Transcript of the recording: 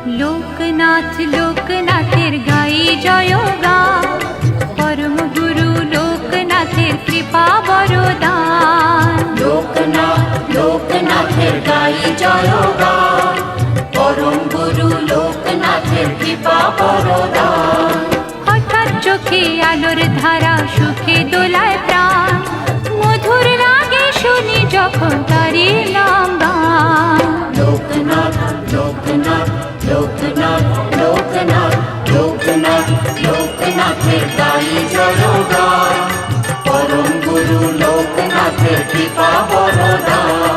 লোকনাথ লোকনাথের গাই জয়গান, পরম গুরু লোকনাথের কৃপা বরদান। লোকনাথ লোকনাথের গাই জয়গান, পরম গুরু লোকনাথের কৃপা বরদান। হঠাৎ চোখে আলোর ধারা, সুখে দোলায় প্রাণ, মধুর লাগে শুনি যখন তারি নাম গান। লোকনাথ লোকনাথ লোকনাথ লোকনাথ লোকনাথ লোকনাথের গাই জয়গান, পরম গুরু লোকনাথের কৃপা বরদান।